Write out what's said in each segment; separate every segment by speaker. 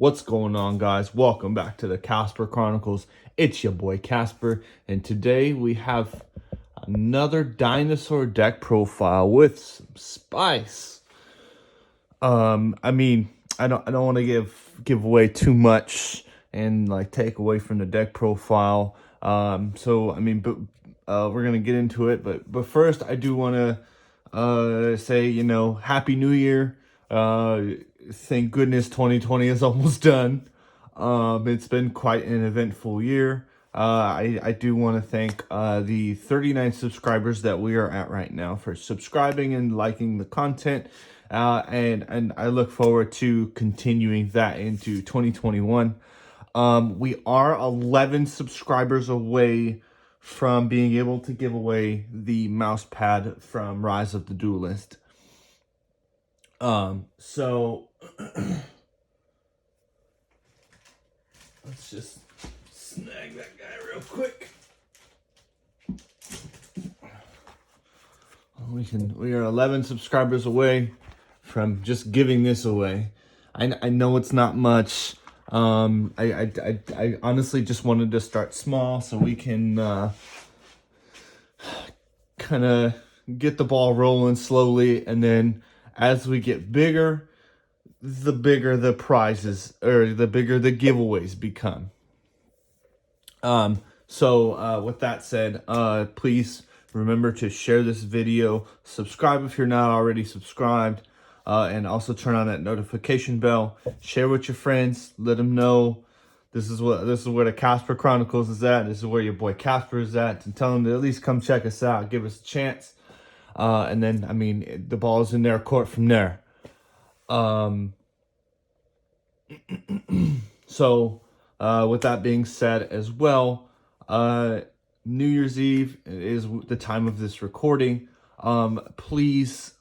Speaker 1: What's going on, guys? Welcome back to the Casper Chronicles. It's your boy Casper, and today we have another dinosaur deck profile with some spice. I don't want to give away too much and like take away from the deck profile. We're gonna get into it, but first I do want to say, Happy New Year. Thank goodness 2020 is almost done. It's been quite an eventful year. I do want to thank the 39 subscribers that we are at right now for subscribing and liking the content. And I look forward to continuing that into 2021. We are 11 subscribers away from being able to give away the mouse pad from Rise of the Duelist. So let's just snag that guy real quick. We are 11 subscribers away from just giving this away. I know it's not much. I honestly just wanted to start small so we can kind of get the ball rolling slowly, and then as we get bigger the prizes, or the bigger the giveaways become. With that said, please remember to share this video, subscribe if you're not already subscribed, and also turn on that notification bell. Share with your friends, let them know this is where the Casper Chronicles is at. This is where your boy Casper is at, and tell them to at least come check us out, give us a chance. And then, the ball's in their court from there. With that being said as well, New Year's Eve is the time of this recording. Please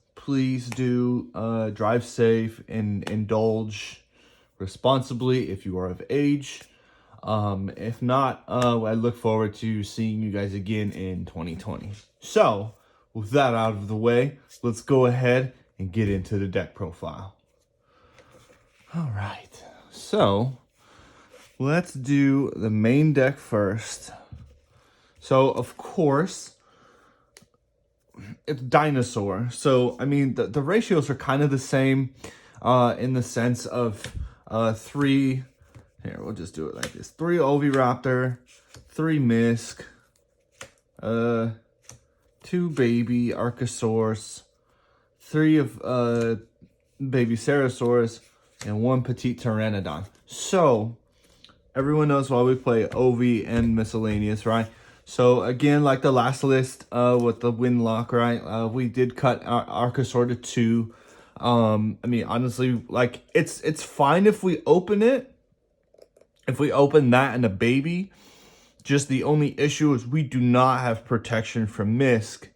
Speaker 1: do drive safe and indulge responsibly if you are of age. If not, I look forward to seeing you guys again in 2020. So, with that out of the way, let's go ahead and get into the deck profile. All right, so let's do the main deck first. So, of course, it's Dinosaur. So, the ratios are kind of the same in the sense of 3... Here, we'll just do it like this. 3 Oviraptor, 3 Misk, 2 baby Archosaurs, 3 of baby Cerosaurus, and 1 petite Pteranodon. So, everyone knows why we play Ovi and miscellaneous, right? So, again, like the last list with the Windlock, right? We did cut our Archosaur to 2. Honestly, like, it's fine if we open it. If we open that and a baby, just the only issue is we do not have protection from Misk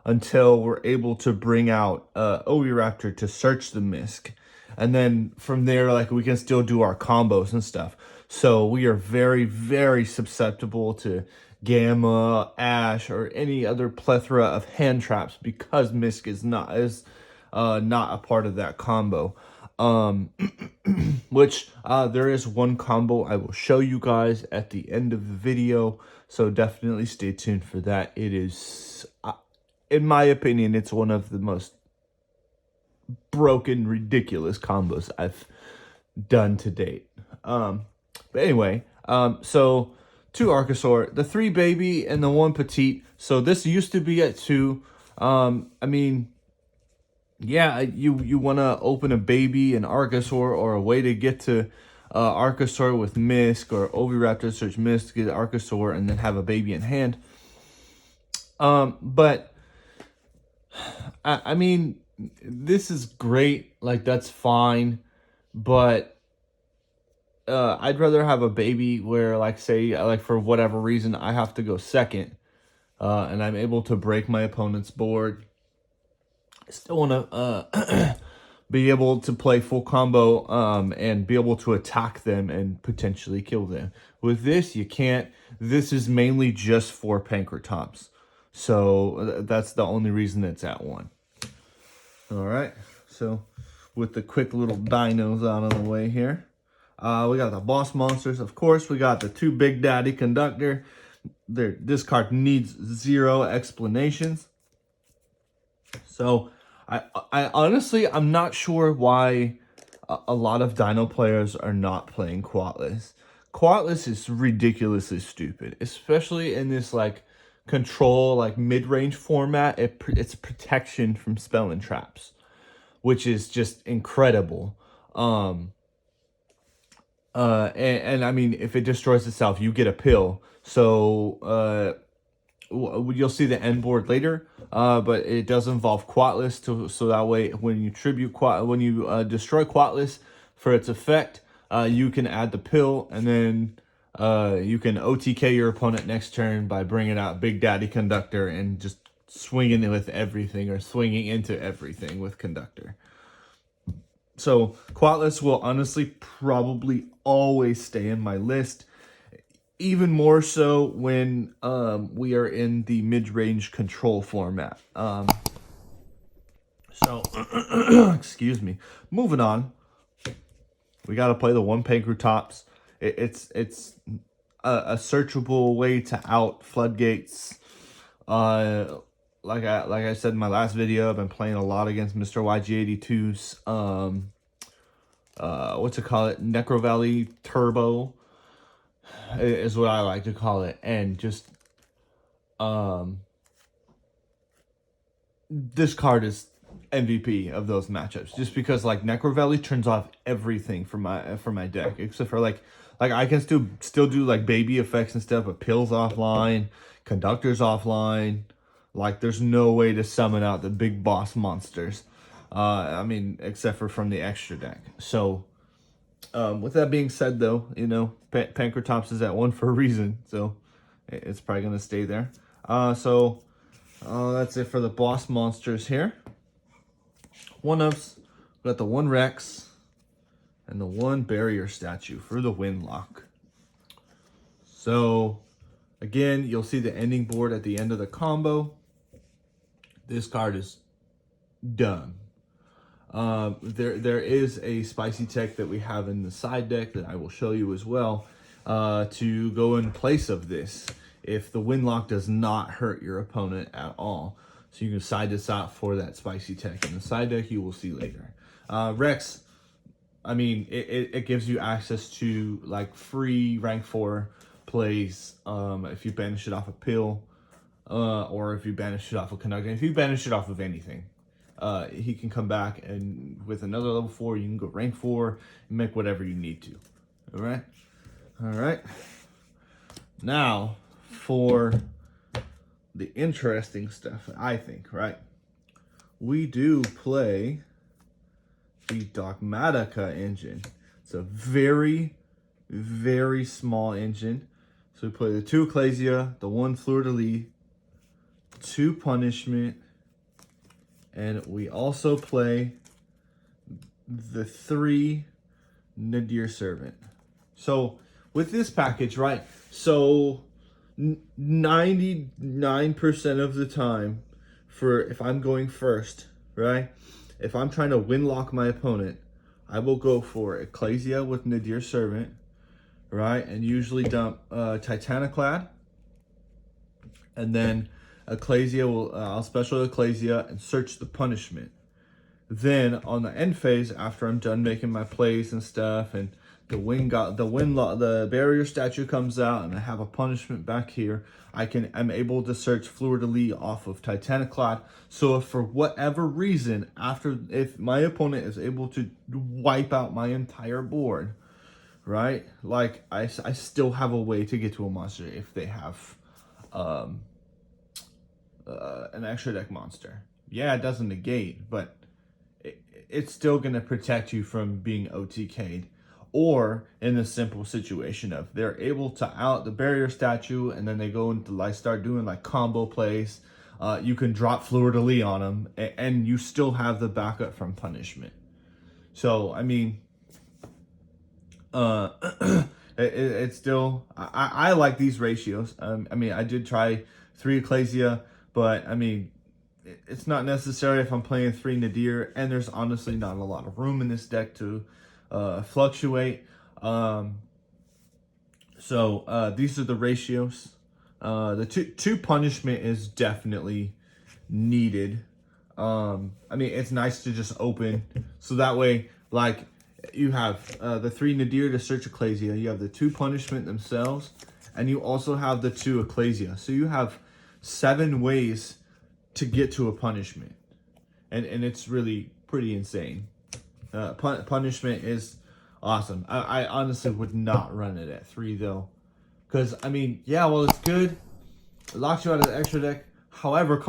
Speaker 1: until we're able to bring out Oviraptor to search the Misk. And then from there, like, we can still do our combos and stuff. So we are very, very susceptible to Gamma, Ash, or any other plethora of hand traps because Misk is not a part of that combo. Which there is one combo I will show you guys at the end of the video, so definitely stay tuned for that. It is, in my opinion, it's one of the most broken, ridiculous combos I've done to date. But anyway, so 2 Archosaur, the 3 baby, and the 1 petite. So this used to be at 2. Yeah, you want to open a baby, an Archosaur, or a way to get to Archosaur with Misk, or Oviraptor search Misk, get Archosaur, and then have a baby in hand. But this is great. Like, that's fine. But I'd rather have a baby where, like, say, like, for whatever reason, I have to go second, and I'm able to break my opponent's board. I still want to be able to play full combo and be able to attack them and potentially kill them. With this, you can't. This is mainly just for Pancratops. So that's the only reason it's at 1. All right. So with the quick little dinos out of the way here, We got the boss monsters, of course. We got the 2 Big Daddy Conductor. This card needs 0 explanations. So I honestly, I'm not sure why a lot of Dino players are not playing Quatless. Quatless is ridiculously stupid, especially in this like control, like mid-range format. It's protection from spell and traps, which is just incredible. And I mean, if it destroys itself, you get a pill. So you'll see the end board later, but it does involve Quatless, so that way when you destroy Quatless for its effect, you can add the pill, and then you can OTK your opponent next turn by bringing out Big Daddy Conductor and just swinging it with everything, or swinging into everything with Conductor. So Quatless will honestly probably always stay in my list. Even more so when we are in the mid-range control format. Excuse me. Moving on. We got to play the 1 Pankratops. It's a searchable way to out floodgates. Like I said in my last video, I've been playing a lot against Mr. YG82's what's it called? Necro Valley Turbo is what I like to call it. And just this card is MVP of those matchups, just because like Necro Valley turns off everything for my deck, except for like I can still do like baby effects and stuff, but pills offline, conductors offline. Like there's no way to summon out the big boss monsters. I mean, except for from the extra deck. So with that being said, though, you know, Pankratops is at 1 for a reason, so it's probably gonna stay there. So that's it for the boss monsters here. 1-ups, we got the 1 Rex and the 1 Barrier Statue for the Windlock. So again, you'll see the ending board at the end of the combo. This card is done. There is a spicy tech that we have in the side deck that I will show you as well, to go in place of this if the Windlock does not hurt your opponent at all. So you can side this out for that spicy tech in the side deck. You will see later. Rex, I mean, it gives you access to like free rank 4 plays if you banish it off a pill, or if you banish it off a conductor. If you banish it off of anything, he can come back, and with another level 4, you can go rank 4 and make whatever you need to. All right. Now for the interesting stuff, I think, right? We do play the Dogmatika engine. It's a very, very small engine. So we play the 2 Ecclesia, the 1 Fleur-de-Lis, 2 Punishment, and we also play the 3 Nadir Servant. So with this package, right? So 99% of the time, for if I'm going first, right? If I'm trying to win-lock my opponent, I will go for Ecclesia with Nadir Servant, right? And usually dump Titaniclad. And then Ecclesia I'll special Ecclesia and search the Punishment. Then on the end phase, after I'm done making my plays and stuff, and the Barrier Statue comes out, and I have a Punishment back here, I'm able to search Fleur-de-Lis off of Titaniclad. So if for whatever reason, if my opponent is able to wipe out my entire board, right? Like I still have a way to get to a monster if they have an extra deck monster. Yeah, it doesn't negate, but it's still going to protect you from being OTK'd. Or in the simple situation of they're able to out the Barrier Statue, and then they go into like start doing like combo plays. You can drop Fleur-de-Lis on them, and you still have the backup from Punishment. So I mean, it's still I like these ratios. I mean, I did try 3 Ecclesia, but I mean, it's not necessary if I'm playing 3 Nadir, and there's honestly not a lot of room in this deck to fluctuate. So these are the ratios. The two punishment is definitely needed. I mean, it's nice to just open, so that way, like, you have the 3 Nadir to search Ecclesia, you have the 2 punishment themselves, and you also have the 2 Ecclesia. So you have 7 ways to get to a punishment, and it's really pretty insane. Punishment is awesome. I honestly would not run it at 3 though, because I mean, yeah, well, it's good. It locks you out of the extra deck. However,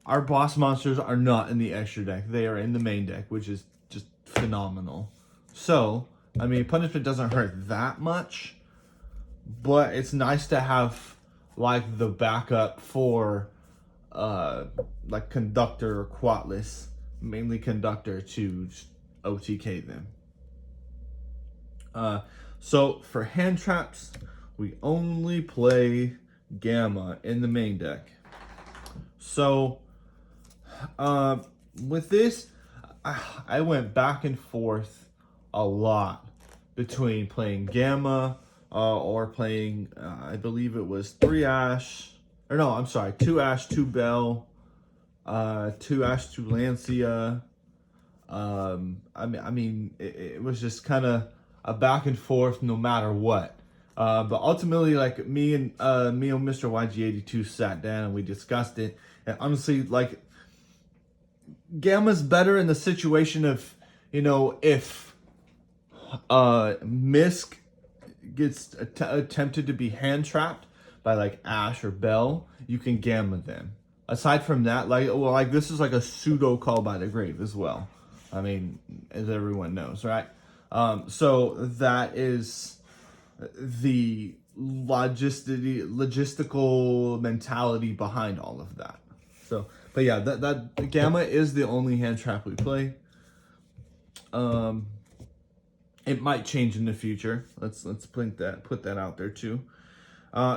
Speaker 1: our boss monsters are not in the extra deck. They are in the main deck, which is just phenomenal. So, I mean, punishment doesn't hurt that much, but it's nice to have like the backup for like Conductor or Quatless, mainly Conductor, to OTK them. So for hand traps, we only play Gamma in the main deck. So with this, I went back and forth a lot between playing Gamma or playing, I believe it was 3 Ash, or no, I'm sorry, 2 Ash, 2 Bell, 2 Ash, 2 Lancia. I mean, it was just kind of a back and forth no matter what. But ultimately, like, me and Mr. YG82 sat down and we discussed it. And honestly, like, Gamma's better in the situation of, you know, if Misk gets attempted to be hand trapped by like Ash or Bell, you can Gamma them. Aside from that, like this is like a pseudo call by the grave as well. I mean, as everyone knows, right? So that is the logistical mentality behind all of that. So, but yeah, that Gamma is the only hand trap we play. It might change in the future. Let's put that out there too.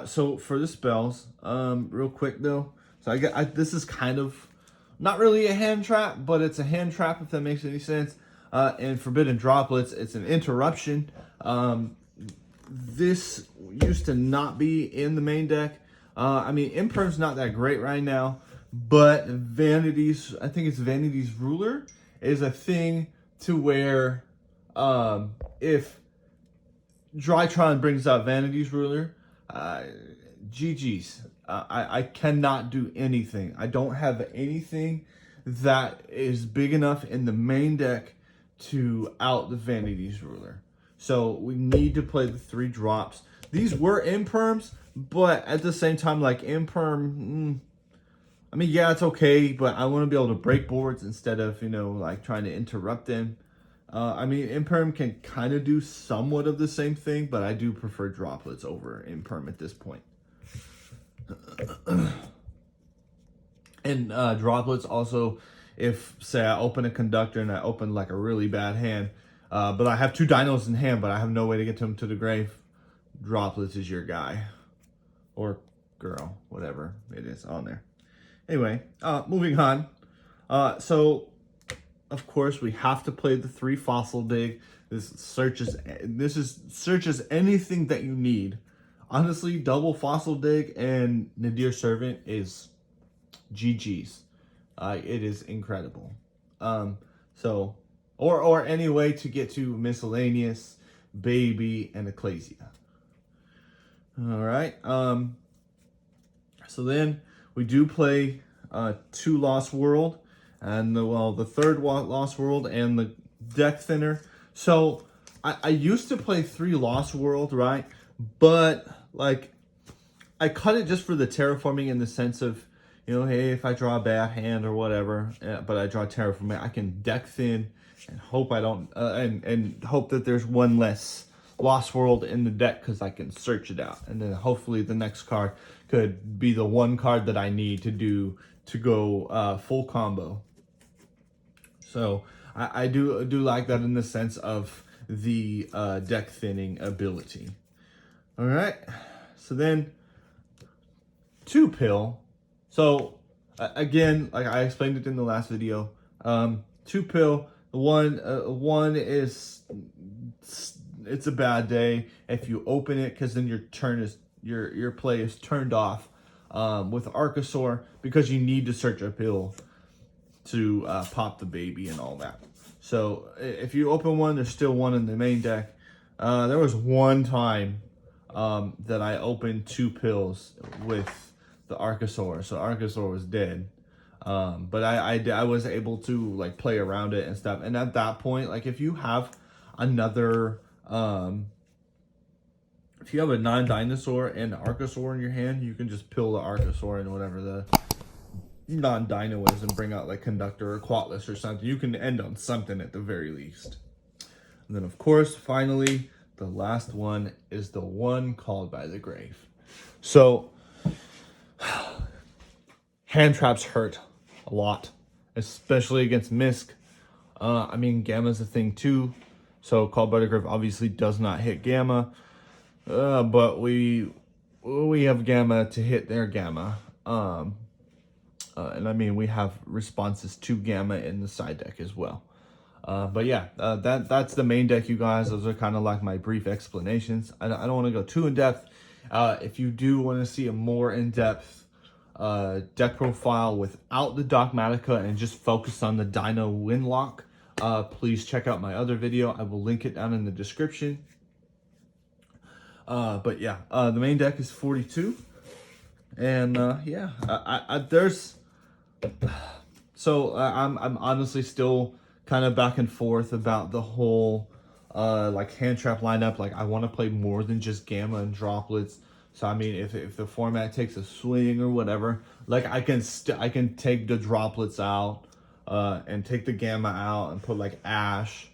Speaker 1: So for the spells, real quick though. So this is kind of not really a hand trap, but it's a hand trap if that makes any sense. And Forbidden Droplets, it's an interruption. This used to not be in the main deck. I mean, Imperm's not that great right now, but Vanity's, I think it's Vanity's Ruler is a thing to where if Drytron brings out Vanity's Ruler, GG's. I cannot do anything. I don't have anything that is big enough in the main deck to out the Vanity's Ruler. So we need to play the 3 drops. These were Imperms, but at the same time, like Imperm, I mean, yeah, it's okay, but I want to be able to break boards instead of, you know, like trying to interrupt them. I mean, Imperm can kind of do somewhat of the same thing, but I do prefer Droplets over Imperm at this point. And Droplets also, if, say, I open a Conductor and I open like a really bad hand, but I have 2 dinos in hand, but I have no way to get them to the grave, Droplets is your guy. Or girl, whatever it is on there. Anyway, moving on. So, of course, we have to play the 3 Fossil Dig. This searches anything that you need. Honestly, double Fossil Dig and Nadir Servant is GG's. It is incredible. So, or any way to get to Miscellaneous, Baby, and Ecclesia. All right. So then we do play 2 Lost World, and the 3rd Lost World and the Deck Thinner. So I used to play 3 Lost World, right? But like I cut it just for the terraforming in the sense of, you know, hey, if I draw a bad hand or whatever, but I draw terraforming, I can deck thin and hope I don't, and hope that there's one less Lost World in the deck because I can search it out, and then hopefully the next card could be the one card that I need to go full combo. So I do like that in the sense of the deck thinning ability. All right, so then 2 Pill. So again, like I explained it in the last video, 2 Pill. One is it's a bad day if you open it, because then your play is turned off with Archosaur, because you need to search a pill to pop the baby and all that. So if you open one, there's still one in the main deck. There was one time that I opened 2 pills with the Archosaur, so Archosaur was dead. But I was able to like play around it and stuff. And at that point, like if you have another if you have a non-dinosaur and Archosaur in your hand, you can just pill the Archosaur and whatever the non-dino is and bring out like Conductor or Quatless or something. You can end on something at the very least. And then of course, finally, the last one is the one called by the grave. So hand traps hurt a lot, especially against Misk. I mean, Gamma's a thing too. So Called by the Grave obviously does not hit Gamma. But we have Gamma to hit their Gamma. And I mean, we have responses to Gamma in the side deck as well. But yeah, that's the main deck, you guys. Those are kind of like my brief explanations. I don't want to go too in depth. If you do want to see a more in-depth deck profile without the Dogmatika and just focus on the Dino Winlock, please check out my other video. I will link it down in the description. But yeah, the main deck is 42. And yeah, I'm honestly still kind of back and forth about the whole like hand trap lineup. Like I want to play more than just Gamma and Droplets. So I mean, if the format takes a swing or whatever, like I can take the Droplets out and take the Gamma out and put like Ash,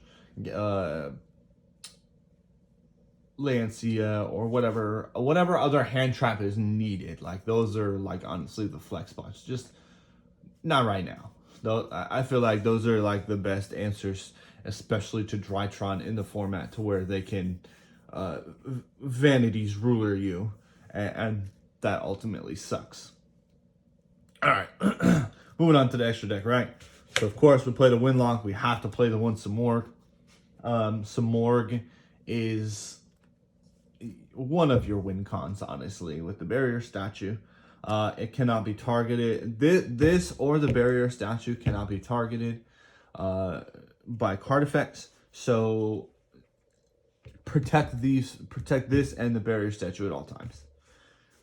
Speaker 1: Lancia, or whatever other hand trap is needed. Like those are like honestly the flex spots. Just not right now. Though I feel like those are like the best answers, especially to Drytron in the format to where they can vanities ruler you, and that ultimately sucks. All right, moving on to the extra deck, right? So of course we play the Winlock. We have to play the one Samorg. Samorg is one of your win cons, honestly, with the barrier statue. It cannot be targeted. This or the barrier statue cannot be targeted by card effects. So protect this and the barrier statue at all times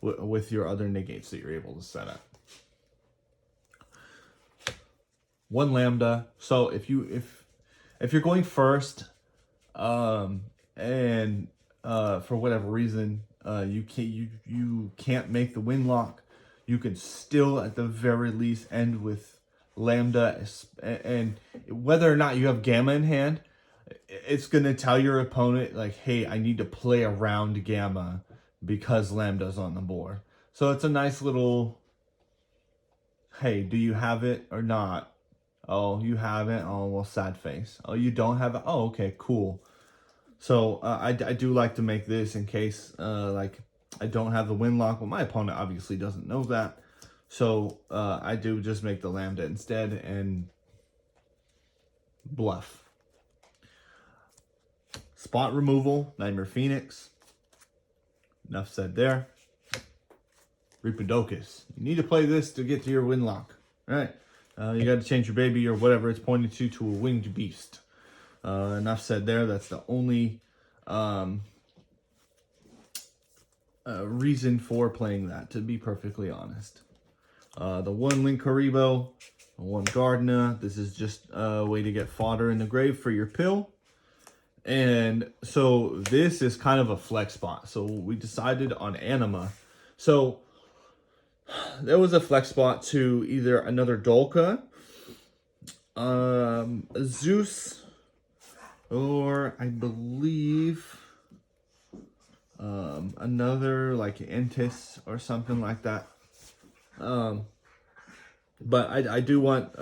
Speaker 1: with your other negates that you're able to set up. 1 Lambda. So if you're going first, and for whatever reason you can't make the Winlock, you can still at the very least end with Lambda. And whether or not you have Gamma in hand, it's gonna tell your opponent like, hey, I need to play around Gamma because Lambda's on the board. So it's a nice little, hey, do you have it or not? Oh, you haven't? Oh, well, sad face. Oh, you don't have it? Oh, okay, cool. So I do like to make this in case like I don't have the Winlock. Well, my opponent obviously doesn't know that. So I do just make the Lambda instead and bluff. Spot removal, Nightmare Phoenix. Enough said there. Reapodocus. You need to play this to get to your Winlock. All right. You got to change your baby or whatever it's pointing to a winged beast. Enough said there. That's the only reason for playing that, to be perfectly honest. The 1 Linkaribo, the 1 Gardena. This is just a way to get fodder in the grave for your pill. And so this is kind of a flex spot. So we decided on Anima. So there was a flex spot to either another Dolka, a Zeus, or I believe another like Entis or something like that. But I do want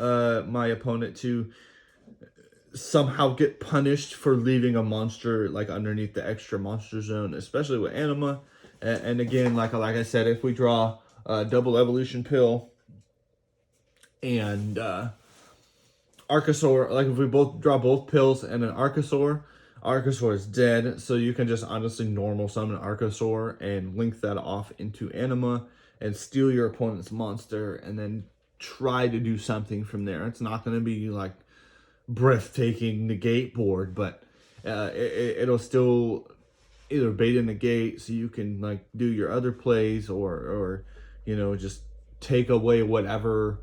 Speaker 1: my opponent to somehow get punished for leaving a monster like underneath the extra monster zone, especially with Anima. And again, like I said, if we draw a double evolution pill and Archosaur, like if we both draw both pills and an Archosaur, Archosaur is dead, so you can just honestly normal summon Archosaur and link that off into Anima and steal your opponent's monster and then try to do something from there. It's not going to be like breathtaking negate board, but it'll still either beta negate so you can like do your other plays, or you know, just take away whatever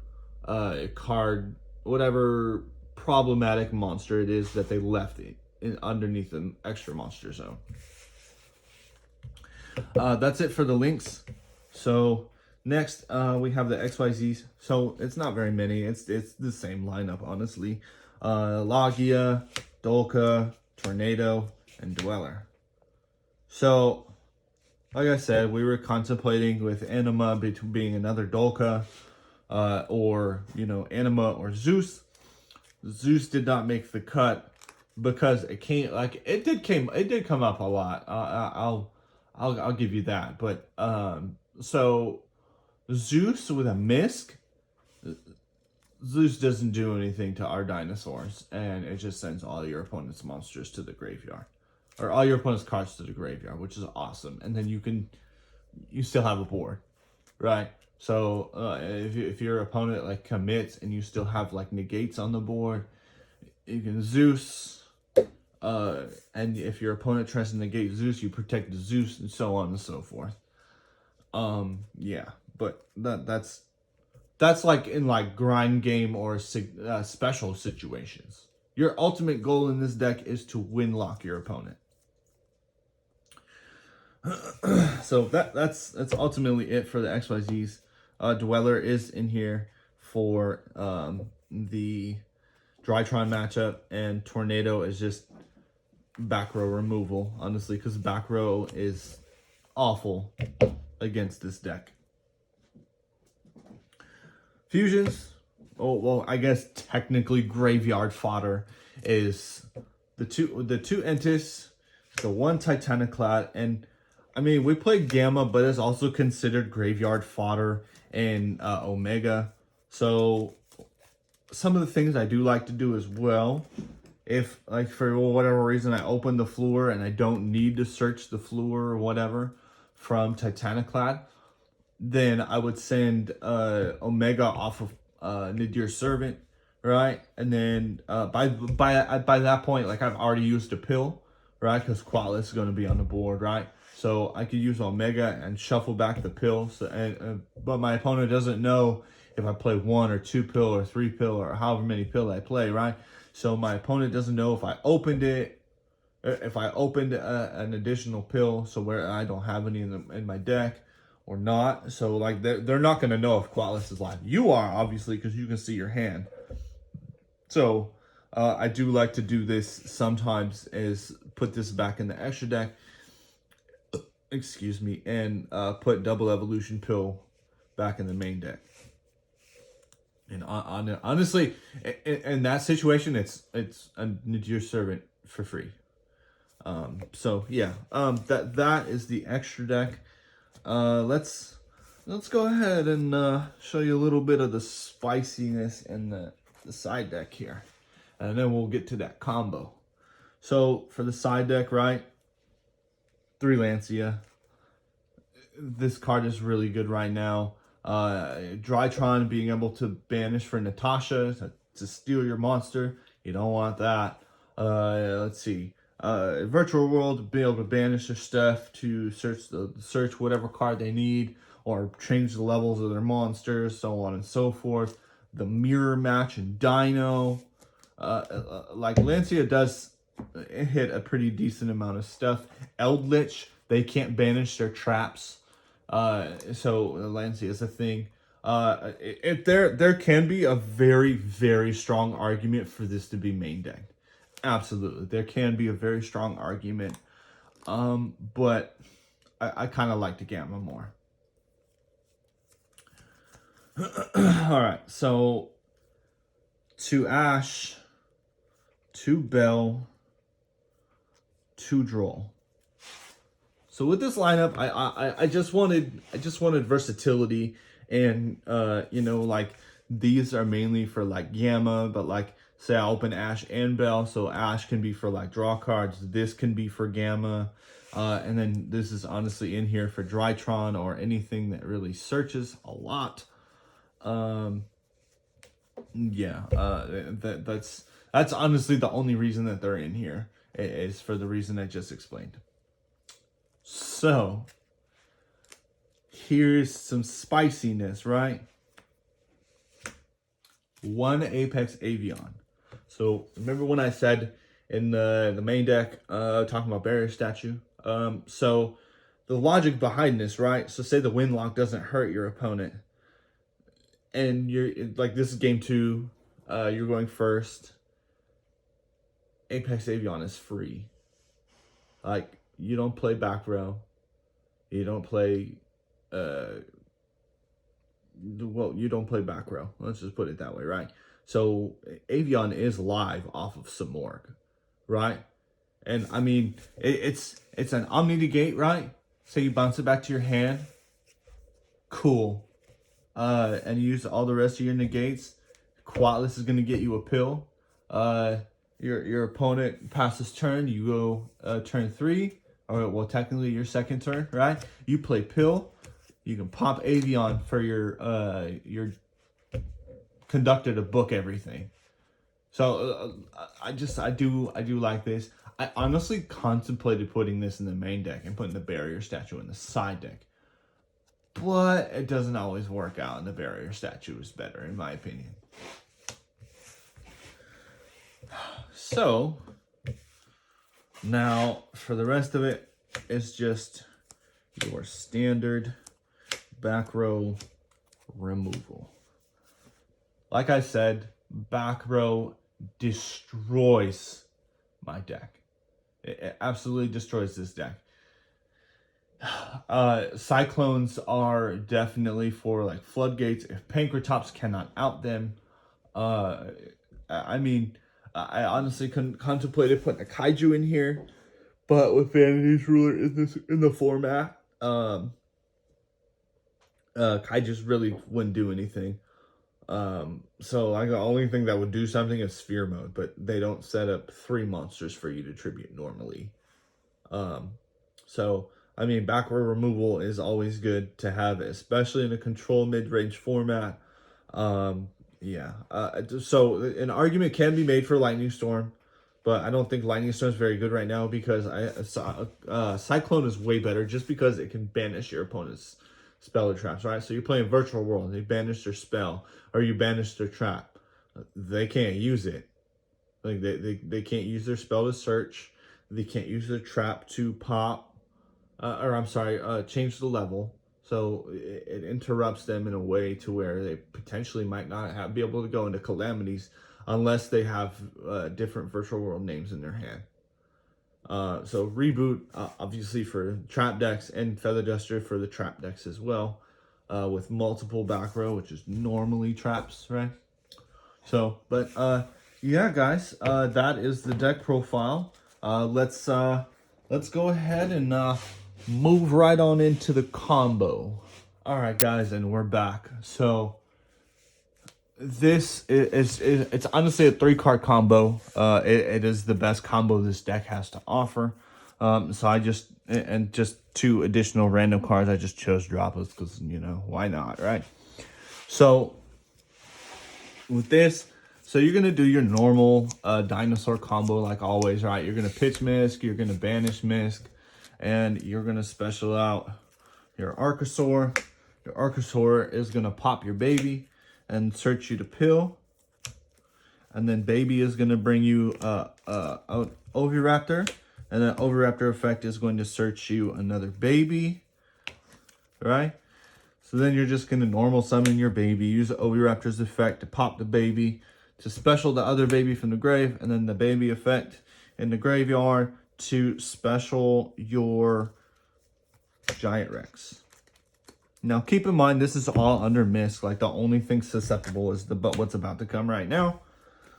Speaker 1: card, whatever problematic monster it is that they left underneath an extra monster zone. That's it for the links. So next we have the XYZs. So it's not very many. It's the same lineup, honestly. Logia, Dolka, Tornado, and Dweller. So, like I said, we were contemplating with Anima being another Dolka, or, you know, Anima or Zeus. Zeus did not make the cut because it came, like, it did come up a lot. I'll give you that. But, so, Zeus with a Misk, Zeus doesn't do anything to our dinosaurs, and it just sends all your opponent's monsters to the graveyard. Or all your opponent's cards to the graveyard, which is awesome. And then you still have a board, right? So if your opponent like commits and you still have like negates on the board, you can Zeus. And if your opponent tries to negate Zeus, you protect the Zeus, and so on and so forth. Yeah, but that's like in like grind game or special situations. Your ultimate goal in this deck is to win lock your opponent. So that's ultimately it for the XYZs. Dweller is in here for the Drytron matchup, and Tornado is just back row removal, honestly, because back row is awful against this deck. Fusions, oh well, I guess technically graveyard fodder is the two Entis, the one Titaniclad, and I mean, we play Gamma, but it's also considered graveyard fodder in Omega. So some of the things I do like to do as well, if like for whatever reason I open the floor and I don't need to search the floor or whatever from Titaniclad, then I would send Omega off of Nadir Servant, right? And then by that point, like I've already used a pill, right? Because Qualis is going to be on the board, right? So I could use Omega and shuffle back the pill. So, but my opponent doesn't know if I play 1 or 2 pill or 3 pill or however many pill I play, right? So my opponent doesn't know if I opened it, if I opened an additional pill, so where I don't have any in my deck or not. So like they're not going to know if Qualis is live. You are, obviously, because you can see your hand. So I do like to do this sometimes, is put this back in the extra deck, excuse me, and put double evolution pill back in the main deck. And honestly, in that situation, it's a Nadir Servant for free. So yeah, that is the extra deck. Let's go ahead and show you a little bit of the spiciness in the side deck here, and then we'll get to that combo. So for the side deck, right? 3 Lancia. This card is really good right now. Drytron being able to banish for Natasha to steal your monster. You don't want that. Let's see. Virtual World, be able to banish their stuff to search whatever card they need, or change the levels of their monsters, so on and so forth. The mirror match and Dino. Like Lancia does hit a pretty decent amount of stuff. Eldritch, they can't banish their traps. So Lancia is a thing. There can be a very, very strong argument for this to be main deck. Absolutely, there can be a very strong argument. But I kind of like the Gamma more. All right, so 2 Ash, 2 Bell, 2 Droll. So with this lineup, I just wanted versatility, and you know, like these are mainly for like Gamma, but like say I open Ash and Bell, so Ash can be for like draw cards, this can be for Gamma, and then this is honestly in here for Drytron or anything that really searches a lot. Yeah, that's honestly the only reason that they're in here, is for the reason I just explained. So here's some spiciness, right? 1 Apex Avion. So remember when I said in the main deck, talking about barrier statue? So the logic behind this, right? So say the wind lock doesn't hurt your opponent, and you're like, this is game 2, you're going first. Apex Avion is free. Like, you don't play back row, you don't play you don't play back row. Let's just put it that way, right? So Avion is live off of Samorg, right? And I mean, it's an Omni Negate, right? So you bounce it back to your hand. Cool. And you use all the rest of your negates. Quatless is gonna get you a pill. Your opponent passes turn. You go turn 3, or well, technically your second turn, right? You play pill. You can pop Avion for your conductor to book everything. So I do like this. I honestly contemplated putting this in the main deck and putting the barrier statue in the side deck, but it doesn't always work out, and the barrier statue is better in my opinion. So now for the rest of it, it's just your standard back row removal. Like I said, back row destroys my deck. It absolutely destroys this deck. Cyclones are definitely for like floodgates. If Pankratops cannot out them, I mean, I honestly contemplated putting a Kaiju in here, but with Vanity's Ruler in the format, Kaijus really wouldn't do anything. So like the only thing that would do something is Sphere Mode, but they don't set up 3 monsters for you to tribute normally. So I mean, back row removal is always good to have, especially in a control mid-range format. Yeah. So an argument can be made for Lightning Storm, but I don't think Lightning Storm is very good right now because Cyclone is way better just because it can banish your opponent's spell or traps, right? So you're playing Virtual World, they banish their spell, or you banish their trap. They can't use it. Like they can't use their spell to search. They can't use their trap to pop, change the level. So it interrupts them in a way to where they potentially might not be able to go into Calamities unless they have different Virtual World names in their hand. So Reboot, obviously for trap decks, and Feather Duster for the trap decks as well, with multiple back row, which is normally traps, right? So, but yeah, guys, that is the deck profile. Let's go ahead and move right on into the combo. All right, guys, and we're back. So this it's honestly a 3-card combo. It is the best combo this deck has to offer. So I just 2 additional random cards. I just chose Droplets because, you know, why not, right? So with this, so you're gonna do your normal Dinosaur combo like always, right? You're gonna pitch Misk, you're gonna banish Misk, and you're gonna special out your Archosaur. Your Archosaur is gonna pop your baby and search you to pill, and then baby is gonna bring you an Oviraptor, and then Oviraptor effect is going to search you another baby, right? So then you're just gonna normal summon your baby, use the Oviraptor's effect to pop the baby, to special the other baby from the grave, and then the baby effect in the graveyard to special your Giant Rex. Now, keep in mind, this is all under Misk. Like, the only thing susceptible is what's about to come right now.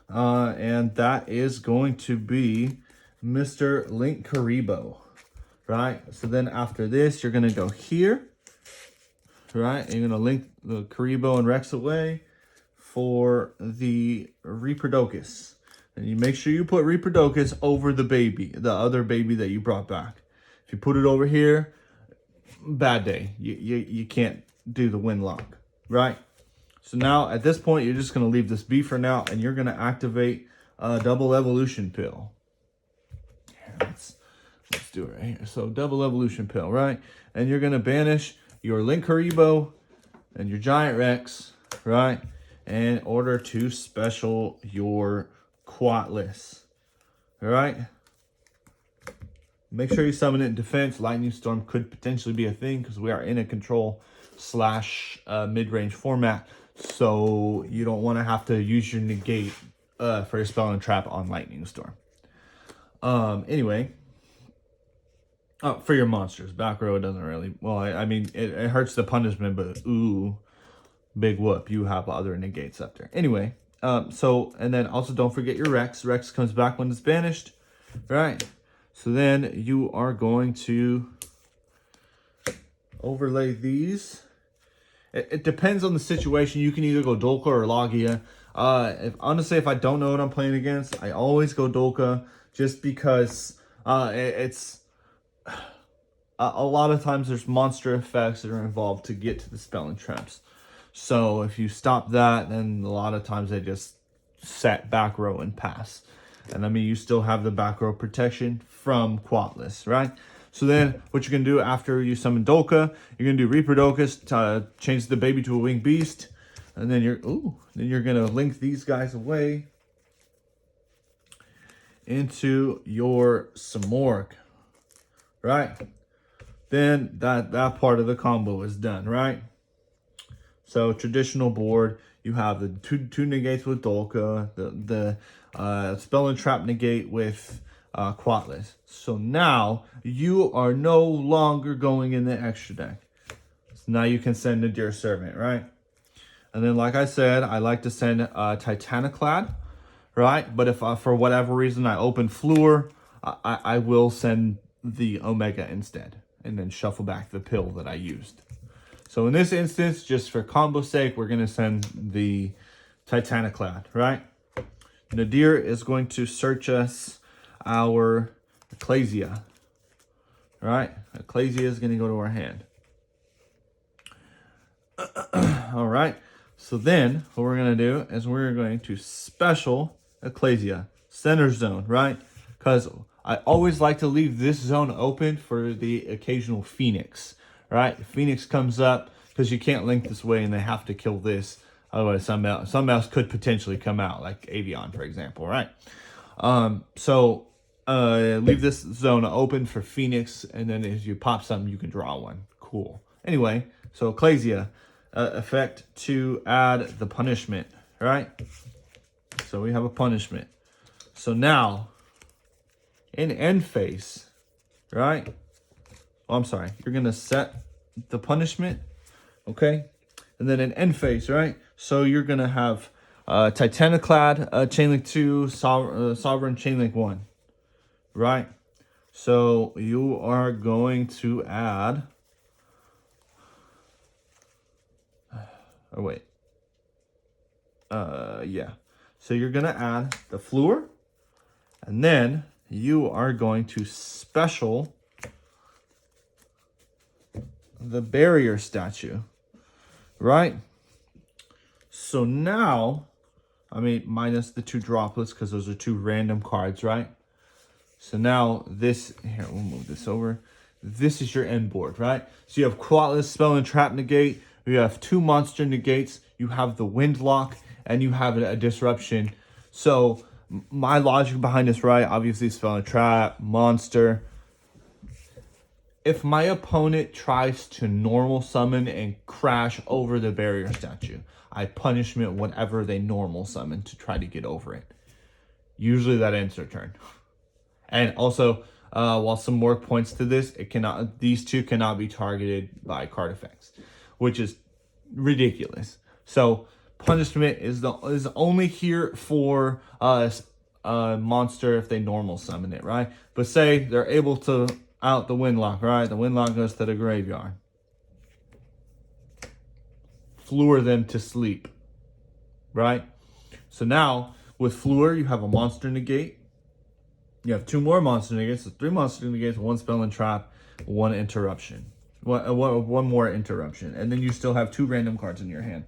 Speaker 1: And that is going to be Mr. Link Karibo, right? So then after this, you're going to go here, right? And you're going to link the Karibo and Rex away for the Reaperdocus. And you make sure you put Reaperdocus over the other baby that you brought back. If you put it over here, bad day. You can't do the wind lock, right? So now at this point, you're just going to leave this be for now, and you're going to activate a double evolution pill. Here, let's do it right here. So double evolution pill, right? And you're going to banish your Link Haribo and your Giant Rex, right? In order to special your Quatless, all right? Make sure you summon it in defense. Lightning Storm could potentially be a thing because we are in a control / mid-range format. So you don't want to have to use your negate for your spell and trap on Lightning Storm. Anyway, for your monsters, back row it doesn't really. Well, I mean it hurts the punishment, but ooh, big whoop, you have other negates up there. Anyway, so and then also don't forget your Rex. Rex comes back when it's banished, right? So then you are going to overlay these. It depends on the situation. You can either go Dolka or Logia. Honestly, if I don't know what I'm playing against, I always go Dolka just because it's a lot of times there's monster effects that are involved to get to the spell and traps. So if you stop that, then a lot of times they just set back row and pass. And I mean, you still have the back row protection from Quatless, right? So then what you're going to do after you summon Dolka, you're going to do Reaperdocus to change the baby to a winged beast. And then you're going to link these guys away into your Samorg, right? Then that part of the combo is done, right? So traditional board, you have the two negates with Dolka, the spell and trap negate with Quatless. So now you are no longer going in the extra deck. So now you can send a Dear Servant, right? And then, like I said, I like to send Titaniclad, right? But if for whatever reason I open Fluor, I will send the Omega instead, and then shuffle back the pill that I used. So in this instance, just for combo sake, we're going to send the Titaniclad, right? Nadir is going to search us our Ecclesia, right? Ecclesia is going to go to our hand. All right. So then what we're going to do is we're going to special Ecclesia, center zone, right? Because I always like to leave this zone open for the occasional Phoenix, right? Phoenix comes up because you can't link this way and they have to kill this. Otherwise, something else could potentially come out, like Avion, for example, right? So leave this zone open for Phoenix, and then if you pop something, you can draw one. Cool. Anyway, so Ecclesia, effect to add the punishment, right? So we have a punishment. So now, in end phase, right? Oh, I'm sorry. You're going to set the punishment, okay? And then in end phase, right? So you're going to have Titaniclad, Chainlink 2, Sovereign Chainlink 1, right? So you are going to add... Oh, wait. Yeah. So you're going to add the Fluor, and then you are going to special the barrier statue, right? So now, I mean, minus the 2 droplets because those are 2 random cards, right? So now this, here, we'll move this over. This is your end board, right? So you have Quatless, Spell and Trap negate. You have 2 monster negates. You have the Wind Lock, and you have a Disruption. So my logic behind this, right? Obviously, Spell and Trap, monster. If my opponent tries to normal summon and crash over the barrier statue, I punishment whatever they normal summon to try to get over it. Usually that ends their turn. And also, while some more points to this, these 2 cannot be targeted by card effects, which is ridiculous. So punishment is only here for monster if they normal summon it, right? But say they're able to out the Windlock, right? The Windlock goes to the graveyard. Fluor them to sleep. right? So now with Fleur, you have a monster negate. You have 2 more monster negates, so 3 monster negates, 1 spell and trap, 1 interruption. One more interruption. And then you still have 2 random cards in your hand.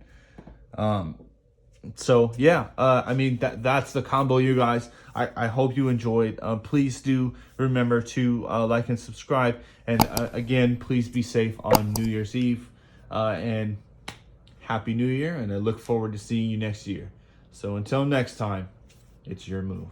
Speaker 1: So yeah, I mean that's the combo, you guys. I hope you enjoyed. Please do remember to like and subscribe. And again, please be safe on New Year's Eve. And Happy New Year. And I look forward to seeing you next year. So until next time, it's your move.